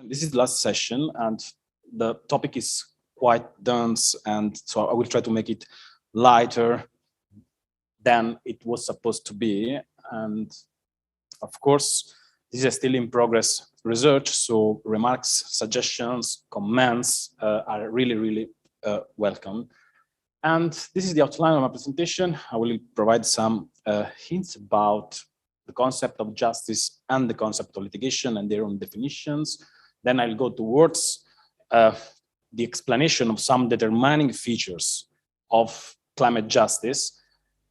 This is the last session, and the topic is quite dense, and so I will try to make it lighter than it was supposed to be. And of course, this is still in progress research, so remarks, suggestions, comments are really welcome. And this is the outline of my presentation. I will provide some hints about the concept of justice and the concept of litigation and their own definitions. Then I'll go towards the explanation of some determining features of climate justice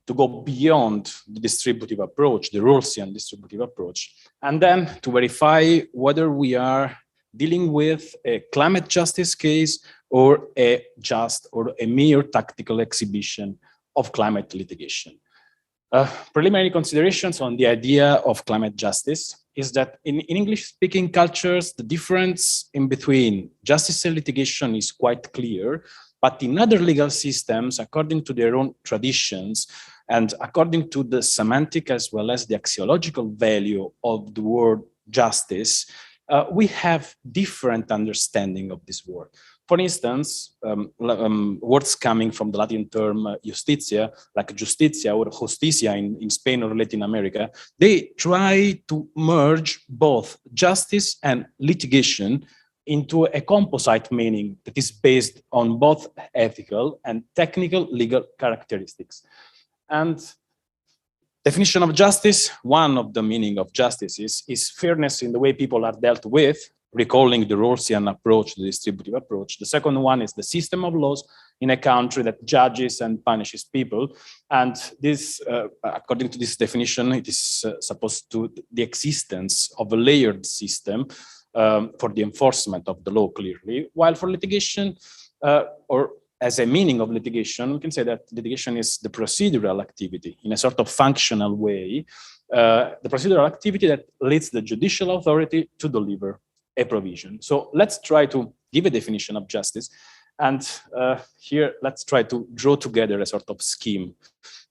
to go beyond the distributive approach, the Rawlsian distributive approach, and then to verify whether we are dealing with a climate justice case or a mere tactical exhibition of climate litigation. Preliminary considerations on the idea of climate justice is that in English-speaking cultures, the difference in between justice and litigation is quite clear, but in other legal systems, according to their own traditions, and according to the semantic as well as the axiological value of the word justice, we have different understanding of this word. For instance, words coming from the Latin term justitia, like justicia or justicia in Spain or Latin America, they try to merge both justice and litigation into a composite meaning that is based on both ethical and technical legal characteristics. And definition of justice, one of the meaning of justice is fairness in the way people are dealt with, recalling the Rawlsian approach, the distributive approach. The second one is the system of laws in a country that judges and punishes people. And this, according to this definition, it is supposed to the existence of a layered system for the enforcement of the law clearly, while for litigation, or as a meaning of litigation, we can say that litigation is the procedural activity in a sort of functional way, the procedural activity that leads the judicial authority to deliver a provision. So let's try to give a definition of justice. And here, let's try to draw together a sort of scheme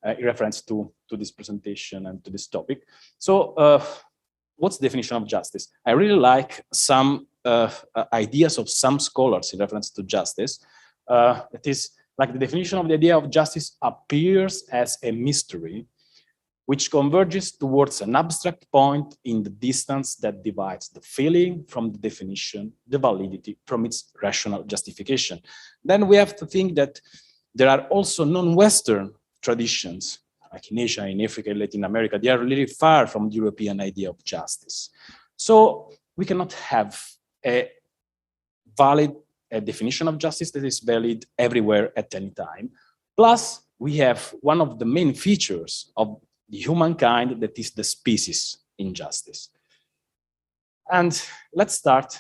in reference to this presentation and to this topic. So what's the definition of justice? I really like some ideas of some scholars in reference to justice. It is like the definition of the idea of justice appears as a mystery which converges towards an abstract point in the distance that divides the feeling from the definition, the validity from its rational justification. Then we have to think that there are also non-Western traditions, like in Asia, in Africa, in Latin America. They are really far from the European idea of justice. So we cannot have a valid definition of justice that is valid everywhere at any time. Plus, we have one of the main features of the humankind that is the species in justice. And let's start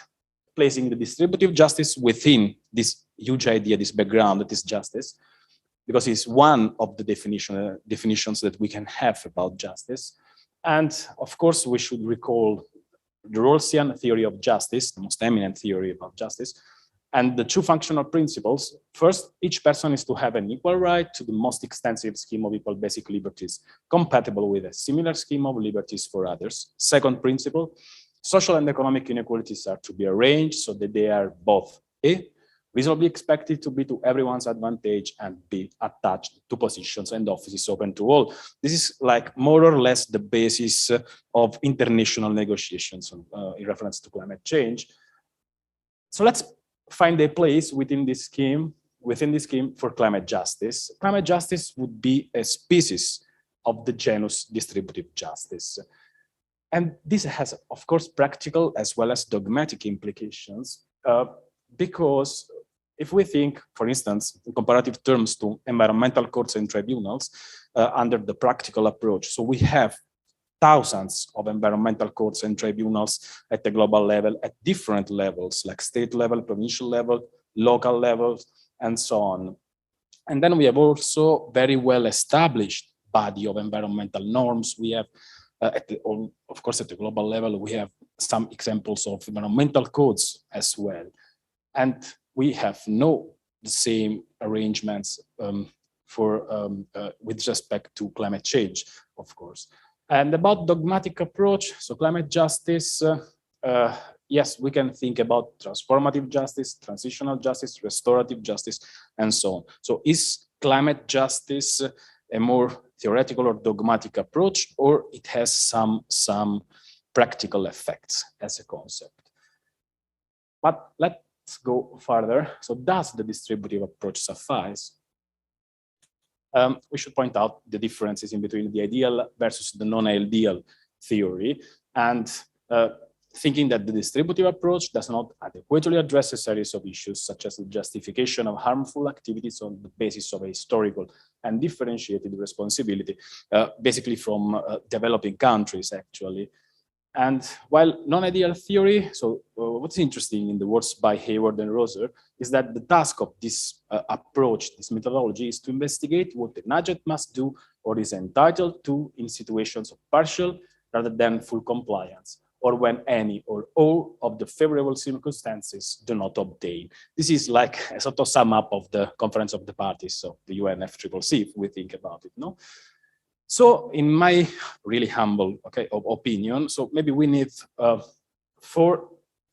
placing the distributive justice within this huge idea, this background that is justice, because it's one of the definitions that we can have about justice. And of course, we should recall the Rawlsian theory of justice, the most eminent theory about justice, and the two functional principles. First, each person is to have an equal right to the most extensive scheme of equal basic liberties, compatible with a similar scheme of liberties for others. Second principle, social and economic inequalities are to be arranged so that they are both A, reasonably expected to be to everyone's advantage, and B, attached to positions and offices open to all. This is like more or less the basis of international negotiations in reference to climate change. So let's find a place within this scheme for climate justice. Climate justice would be a species of the genus distributive justice. And this has, of course, practical as well as dogmatic implications, because if we think, for instance, in comparative terms to environmental courts and tribunals under the practical approach, so we have thousands of environmental courts and tribunals at the global level, at different levels, like state level, provincial level, local levels, and so on. And then we have also very well established body of environmental norms. We have, of course, at the global level, we have some examples of environmental codes as well. And we have the same arrangements with respect to climate change, of course. And about dogmatic approach, so climate justice yes, we can think about transformative justice, transitional justice, restorative justice, and so on. So is climate justice a more theoretical or dogmatic approach, or it has some practical effects as a concept? But let's go further. So does the distributive approach suffice? We should point out the differences in between the ideal versus the non-ideal theory, and thinking that the distributive approach does not adequately address a series of issues, such as the justification of harmful activities on the basis of a historical and differentiated responsibility, basically from developing countries, actually. And while non-ideal theory, so what's interesting in the works by Hayward and Roser is that the task of this approach, this methodology, is to investigate what an agent must do or is entitled to in situations of partial rather than full compliance, or when any or all of the favorable circumstances do not obtain. This is like a sort of sum up of the Conference of the Parties, so the UNFCCC, if we think about it, no? So in my really humble opinion, so maybe we need four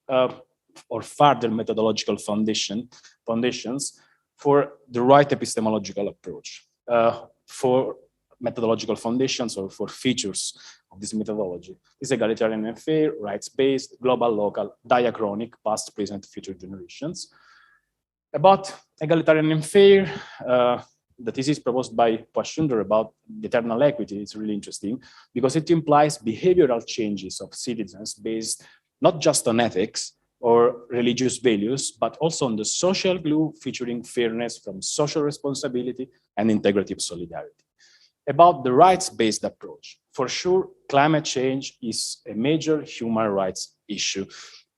or further methodological foundations for the right epistemological approach. For methodological foundations or for features of this methodology. This is egalitarian and fair, rights-based, global, local, diachronic, past, present, future generations. About egalitarian and fair, the thesis proposed by Poischunder about the eternal equity is really interesting because it implies behavioral changes of citizens based not just on ethics or religious values, but also on the social glue featuring fairness from social responsibility and integrative solidarity. About the rights-based approach, for sure, climate change is a major human rights issue.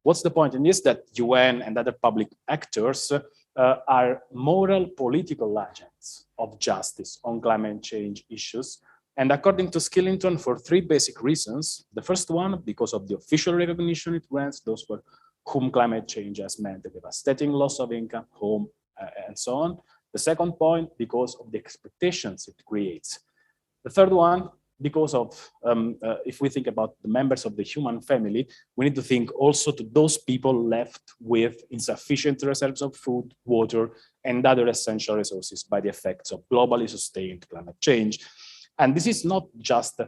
What's the point in this? That UN and other public actors are moral political agents of justice on climate change issues. And according to Skillington, for three basic reasons. The first one, because of the official recognition it grants those for whom climate change has meant a devastating loss of income, home, and so on. The second point, because of the expectations it creates. The third one, because of, if we think about the members of the human family, we need to think also to those people left with insufficient reserves of food, water, and other essential resources by the effects of globally sustained climate change. And this is not just,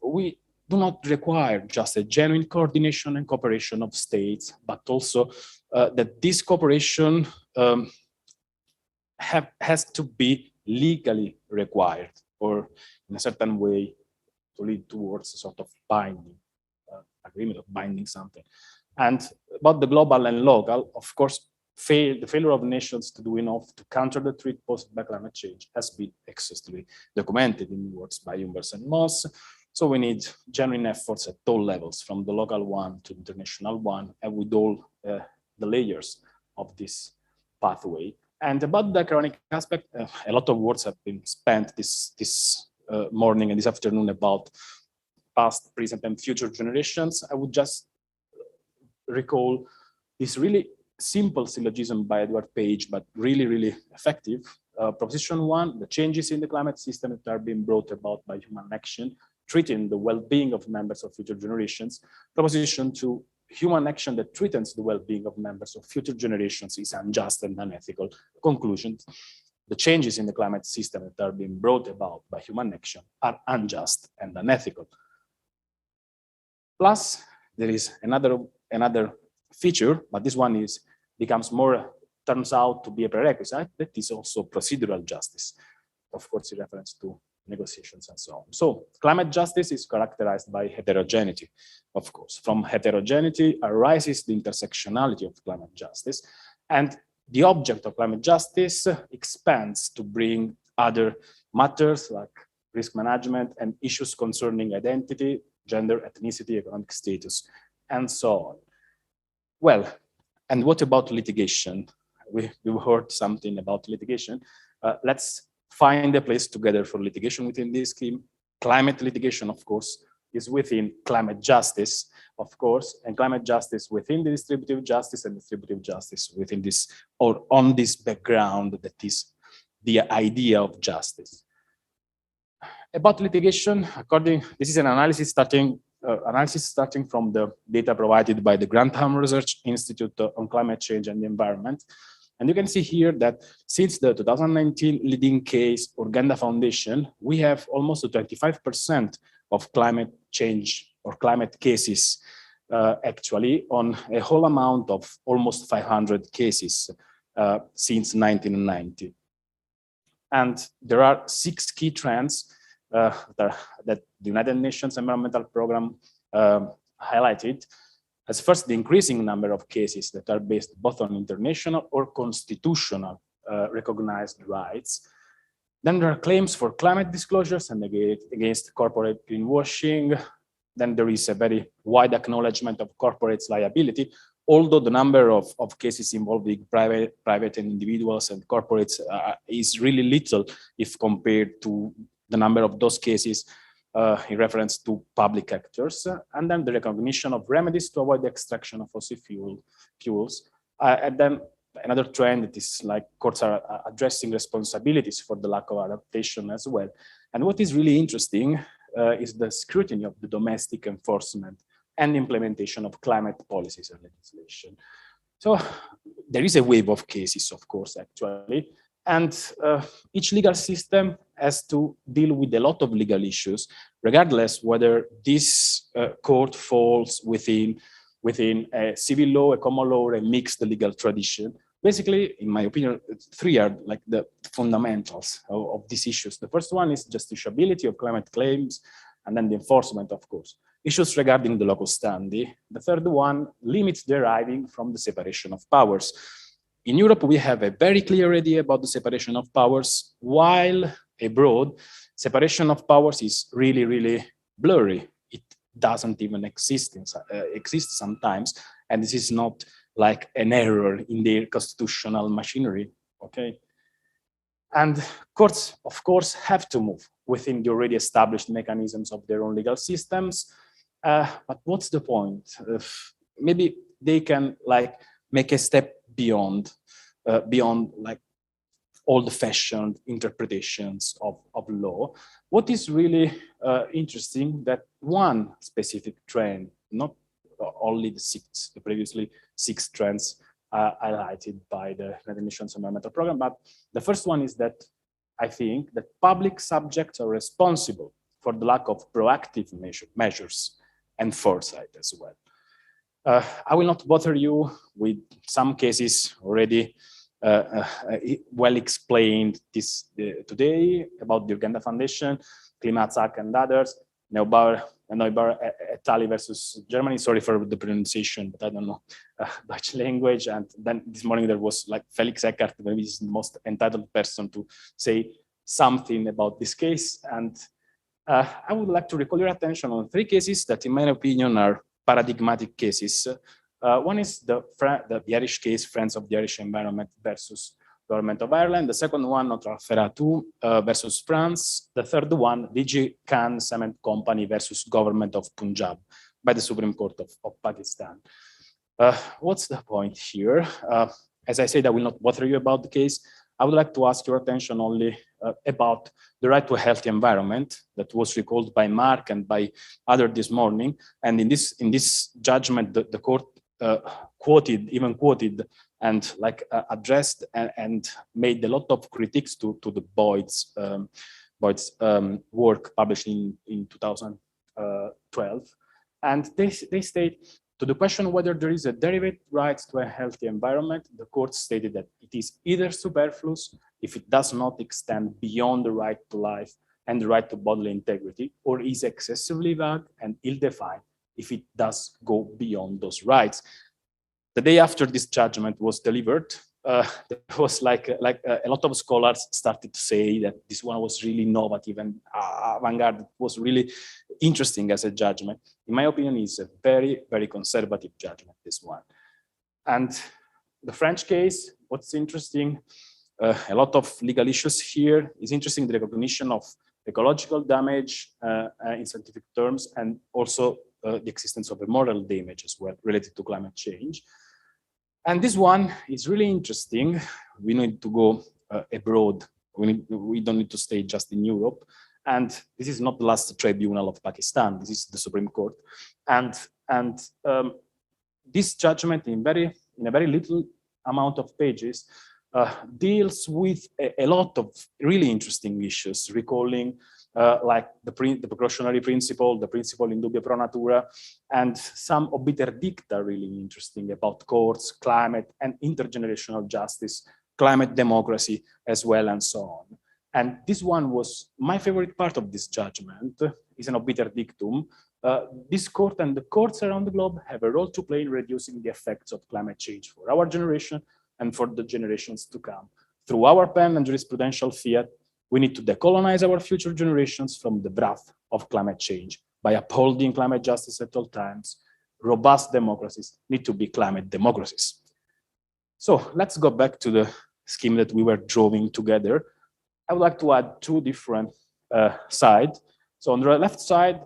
we do not require just a genuine coordination and cooperation of states, but also that this cooperation has to be legally required, or in a certain way to lead towards a sort of binding agreement of binding something. And about the global and local, of course, the failure of nations to do enough to counter the threat posed by climate change has been exhaustively documented in works by Humbers and Moss. So we need genuine efforts at all levels, from the local one to the international one, and with all the layers of this pathway. And about the chronic aspect, a lot of words have been spent this morning and this afternoon about past, present, and future generations. I would just recall this really simple syllogism by Edward Page, but really, really effective. Proposition 1, the changes in the climate system that are being brought about by human action, treating the well-being of members of future generations. Proposition 2, human action that threatens the well-being of members of future generations is unjust and unethical. Conclusion, the changes in the climate system that are being brought about by human action are unjust and unethical. Plus, there is another feature, but this one turns out to be a prerequisite, that is also procedural justice. Of course, in reference to negotiations and so on. So climate justice is characterized by heterogeneity, of course. From heterogeneity arises the intersectionality of climate justice, and the object of climate justice expands to bring other matters like risk management and issues concerning identity, gender, ethnicity, economic status, and so on. Well, and what about litigation? We heard something about litigation. Let's find a place together for litigation within this scheme. Climate litigation, of course, is within climate justice, of course, and climate justice within the distributive justice, and distributive justice within this, or on this background that is the idea of justice. About litigation, this is an analysis starting analysis starting from the data provided by the Grantham Research Institute on Climate Change and the Environment. And you can see here that since the 2019 leading case Urgenda Foundation, we have almost 25% of climate change or climate cases actually on a whole amount of almost 500 cases since 1990. And there are 6 key trends that the United Nations Environmental Programme highlighted. As first, the increasing number of cases that are based both on international or constitutional recognized rights. Then there are claims for climate disclosures and against corporate greenwashing. Then there is a very wide acknowledgement of corporates' liability, although the number of cases involving private and individuals and corporates is really little if compared to the number of those cases in reference to public actors. And then the recognition of remedies to avoid the extraction of fossil fuels. And then another trend that is like courts are addressing responsibilities for the lack of adaptation as well. And what is really interesting is the scrutiny of the domestic enforcement and implementation of climate policies and legislation. So there is a wave of cases, of course, actually, and each legal system has to deal with a lot of legal issues, regardless whether this court falls within a civil law, a common law, or a mixed legal tradition. Basically, in my opinion, 3 are like the fundamentals of these issues. The first one is justiciability of climate claims, and then the enforcement, of course. Issues regarding the locus standi. The third one, limits deriving from the separation of powers. In Europe, we have a very clear idea about the separation of powers, while abroad, separation of powers is really, really blurry. It doesn't even exist sometimes, and this is not like an error in their constitutional machinery, okay? And courts, of course, have to move within the already established mechanisms of their own legal systems. But what's the point? Maybe they can like make a step beyond like all the fashioned interpretations of law. What is really interesting that one specific trend, not only the previously 6 trends highlighted by the United Nations Environmental Programme, but the first one is that I think that public subjects are responsible for the lack of proactive measures and foresight as well. I will not bother you with some cases already well explained today about the Urgenda Foundation, Klimatzak and others, Neubauer et al. Versus Germany. Sorry for the pronunciation, but I don't know Dutch language. And then this morning there was like Felix Eckert, maybe he's the most entitled person to say something about this case. And I would like to recall your attention on 3 cases that, in my opinion, are paradigmatic cases. One is the Irish case, Friends of the Irish Environment versus Government of Ireland. The second one, Notre Affaire 2 versus France. The third one, DG Khan Cement Company versus Government of Punjab by the Supreme Court of Pakistan. What's the point here? As I said, I will not bother you about the case. I would like to ask your attention only about the right to a healthy environment that was recalled by Mark and by others this morning. And in this judgment, the court quoted and like addressed and made a lot of critiques to the Boyd's work published in 2012. And they state, to the question whether there is a derivative right to a healthy environment, the court stated that it is either superfluous if it does not extend beyond the right to life and the right to bodily integrity, or is excessively vague and ill-defined if it does go beyond those rights. The day after this judgment was delivered, there was like a lot of scholars started to say that this one was really innovative and avant-garde. It was really interesting as a judgment. In my opinion, it's a very, very conservative judgment, this one. And the French case, what's interesting, a lot of legal issues here. Is interesting the recognition of ecological damage in scientific terms, and also the existence of a moral damage as well related to climate change. And this one is really interesting. We need to go abroad. We don't need to stay just in Europe. And this is not the last tribunal of Pakistan. This is the Supreme Court. And this judgment in a very little amount of pages deals with a lot of really interesting issues, recalling like the precautionary principle, the principle in dubio pro natura, and some obiter dicta really interesting about courts, climate, and intergenerational justice, climate democracy as well, and so on. And this one was my favorite part of this judgment, is an obiter dictum. This court and the courts around the globe have a role to play in reducing the effects of climate change for our generation and for the generations to come. Through our pen and jurisprudential fiat, we need to decolonize our future generations from the wrath of climate change by upholding climate justice at all times. Robust democracies need to be climate democracies. So let's go back to the scheme that we were drawing together. I would like to add two different sides. So on the left side,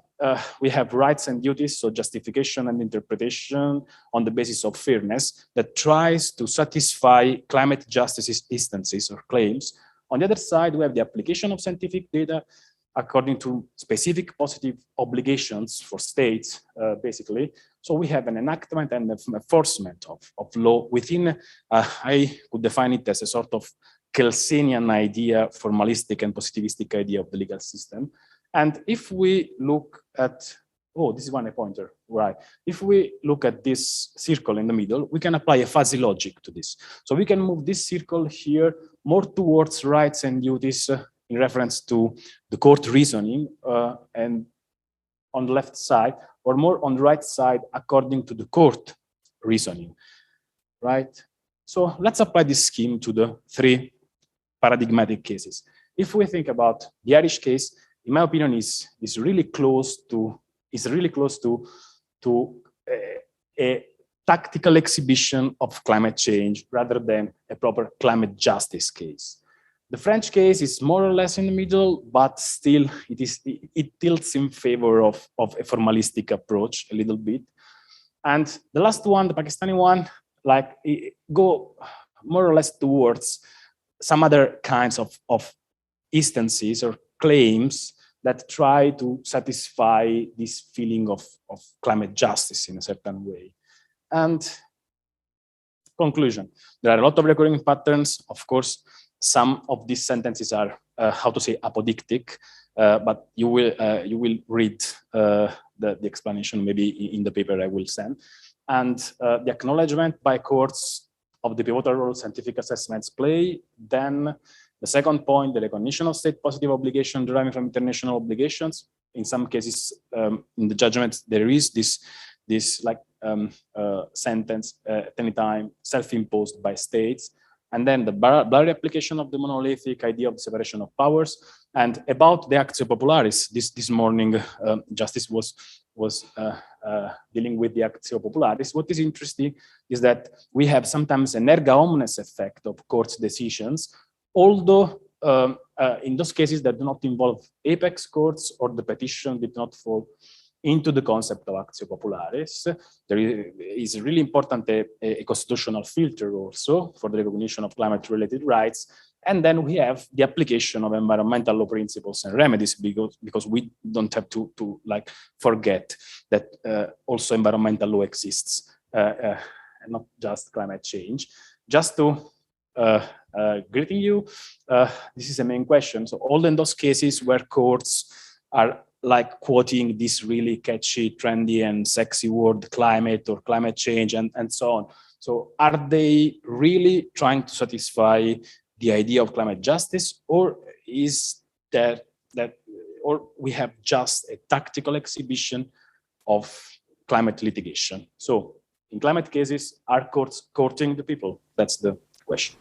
we have rights and duties, so justification and interpretation on the basis of fairness that tries to satisfy climate justice's instances or claims. On the other side, we have the application of scientific data according to specific positive obligations for states, basically. So we have an enactment and enforcement of law within, I could define it as a sort of Kelsenian idea, formalistic and positivistic idea of the legal system. And if we look at, oh, this is one pointer, right? If we look at this circle in the middle, we can apply a fuzzy logic to this. So we can move this circle here more towards rights and duties in reference to the court reasoning, and on the left side, or more on the right side according to the court reasoning, right? So let's apply this scheme to the three paradigmatic cases. If we think about the Irish case, in my opinion, is really close to a tactical exhibition of climate change rather than a proper climate justice case. The French case is more or less in the middle, but still it tilts in favor of a formalistic approach a little bit. And the last one, the Pakistani one, like go more or less towards some other kinds of instances or claims that try to satisfy this feeling of climate justice in a certain way. And conclusion, there are a lot of recurring patterns. Of course, some of these sentences are, how to say, apodictic, but you will read the explanation maybe in the paper I will send. And the acknowledgement by courts of the pivotal role scientific assessments play. Then the second point, the recognition of state positive obligation deriving from international obligations. In some cases, in the judgments, there is this like sentence at any time self-imposed by states. And then the blurry application of the monolithic idea of the separation of powers. And about the actio popularis, this morning, Justice was dealing with the actio popularis. What is interesting is that we have sometimes an erga omnes effect of courts' decisions, although in those cases that do not involve apex courts or the petition did not fall into the concept of actio popularis. There is really important a constitutional filter also for the recognition of climate-related rights. And then we have the application of environmental law principles and remedies, because we don't have to like forget that also environmental law exists, and not just climate change. Just to greeting you, this is the main question. So all in those cases where courts are like quoting this really catchy, trendy and sexy word, climate or climate change and so on. So are they really trying to satisfy the idea of climate justice, or is that or we have just a tactical exhibition of climate litigation? So in climate cases, are courts courting the people? That's the question.